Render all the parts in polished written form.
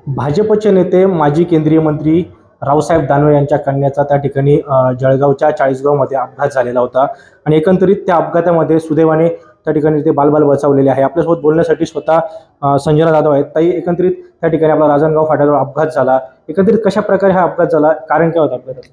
भाजपचे नेते माजी केंद्रीय मंत्री रावसाहेब दानवे यांच्या कन्याचा त्या ठिकाणी जळगावच्या चाळीसगावमध्ये अपघात झालेला होता आणि एकंदरीत त्या अपघातामध्ये सुदैवाने त्या ठिकाणी ते बालबाल बचावलेले आहे। आपल्यासोबत बोलण्यासाठी स्वतः संजना जाधव आहेत। ताई, एकंदरीत त्या ठिकाणी आपला राजनगाव फाट्याजवळ अपघात झाला, एकंदरीत कशा प्रकारे हा अपघात झाला, कारण काय होतं अपघाताचं?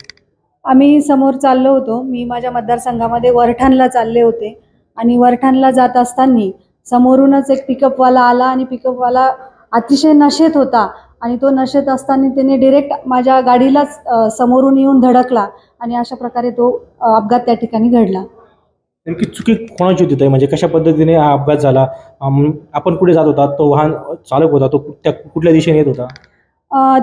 आम्ही समोर चाललो होतो, मी माझ्या मतदारसंघामध्ये वरठाणला चालले होते आणि वरठाणला जात असताना समोरूनच एक पिकअपवाला आला आणि पिकअपवाला अतिशय नशेत होता आणि तो नशेत असताना त्याने डायरेक्ट माझ्या गाडीलाच समोरून येऊन धडकला आणि अशा प्रकारे तो अपघात त्या ठिकाणी घडला। नेमकी चुकी कोणाची होती ताई? म्हणजे कशा पद्धतीने हा अपघात झाला? आपण कुठे जात होता? तो वाहन चालक होता, तो कुठल्या दिशेने येत होता?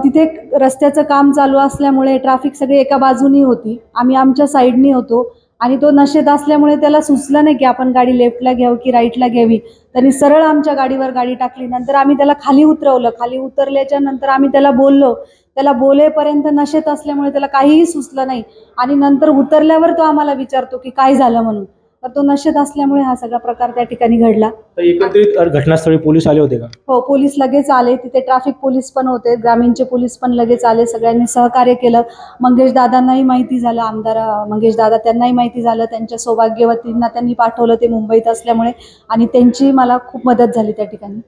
तिथे रस्त्याचं काम चालू असल्यामुळे ट्रॅफिक सगळी एका बाजूनी होती, आम्ही आमच्या साईडनी होतो आणि तो नशेत असल्यामुळे त्याला सुचलं नाही की आपण गाडी लेफ्टला घ्यावी की राईटला घ्यावी। त्यांनी सरळ आमच्या गाडीवर गाडी टाकली। नंतर आम्ही त्याला खाली उतरवलं। खाली उतरल्याच्या नंतर आम्ही त्याला बोललो, त्याला बोलेपर्यंत नशेत असल्यामुळे त्याला काहीही सुचलं नाही आणि नंतर उतरल्यावर तो आम्हाला विचारतो की काय झालं म्हणून, तर तो नशेत असल्यामुळे हा सगळा प्रकार त्या ठिकाणी घडला। तर एकंदरीत घटनास्थळी पोलीस आले होते का? हो, पोलीस लगेच आले, तिथे ट्रॅफिक पोलीस पण होते, ग्रामीणचे पोलीस पण लगेच आले, सगळ्यांनी सहकार्य केलं। मंगेश दादांनाही माहिती झालं, आमदार मंगेश दादा त्यांनाही माहिती झालं, त्यांच्या सौभाग्यवतींना त्यांनी पाठवलं, ते मुंबईत असल्यामुळे, आणि त्यांची मला खूप मदत झाली त्या ठिकाणी।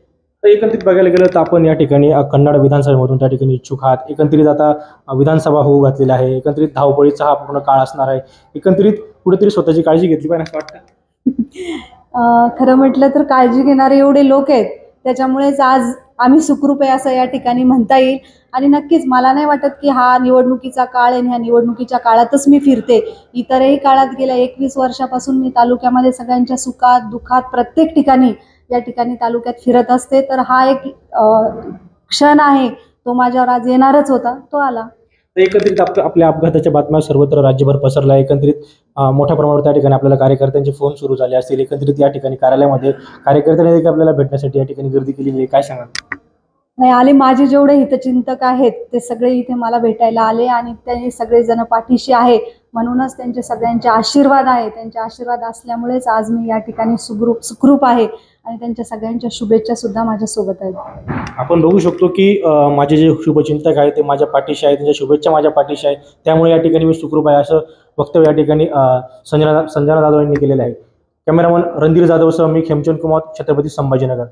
तर एकंदरीत बघायला गेलं तर आपण या ठिकाणी कन्नड विधानसभेमधून त्या ठिकाणी इच्छुक आहात। एकंदरीत आता विधानसभा होऊ घातलेली आहे, एकंदरीत धावपळीचा हा पूर्ण काळ असणार आहे, एकंदरीत कुठेतरी स्वतःची काळजी घेतली पाहिजे असं वाटतं? खरं म्हटलं तर काळजी घेणारे एवढे लोक आहेत, त्याच्यामुळेच आज आम्ही सुखरूप आहे असं या ठिकाणी म्हणता येईल। आणि नक्कीच मला नाही वाटत की हा निवडणुकीचा काळ आहे आणि ह्या निवडणुकीच्या काळातच मी फिरते, इतरही काळात गेल्या 21 वर्षापासून मी तालुक्यामध्ये सगळ्यांच्या सुखात दुःखात प्रत्येक ठिकाणी या ठिकाणी तालुक्यात फिरत असते। तर हा एक क्षण आहे, तो माझ्यावर आज येणारच होता, तो आला। एकंदरीत आपल्या अपघाताच्या बातम्या सर्वत्र राज्यभर पसरल्या, एकंदरीत मोठ्या प्रमाणावर त्या ठिकाणी आपल्याला कार्यकर्त्यांचे फोन सुरू झाले असतील, एकंदरीत या ठिकाणी कार्यालयामध्ये कार्यकर्त्यांनी देखील आपल्याला भेटण्यासाठी या ठिकाणी गर्दी केलेली आहे, काय सांगाल? नाही, आले माझे जेवढे हितचिंतक आहेत ते सगळे इथे मला भेटायला आले आणि ते सगळेजण पाठीशी आहे, म्हणूनच त्यांचे सगळ्यांचे आशीर्वाद आहे। त्यांचे आशीर्वाद असल्यामुळेच आज मी या ठिकाणी सुखरूप आहे आणि त्यांच्या सगळ्यांच्या शुभेच्छा सुद्धा माझ्यासोबत आहेत। आपण बघू शकतो की माझे जे शुभचिंतक आहेत ते माझ्या पाठीशी आहेत, त्यांच्या शुभेच्छा माझ्या पाठीशी आहेत, त्यामुळे या ठिकाणी मी सुखरूप आहे असं वक्तव्य या ठिकाणी संजना जाधव यांनी केलेलं आहे। कॅमेरामन रणधीर जाधवसह मी खेमचंद कुमार, छत्रपती संभाजीनगर।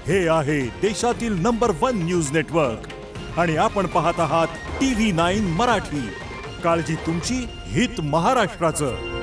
हे आहे देशातील नंबर 1 न्यूज नेटवर्क आणि आपण पाहत आहात TV9 मराठी। काळजी तुमची, हित महाराष्ट्राचं।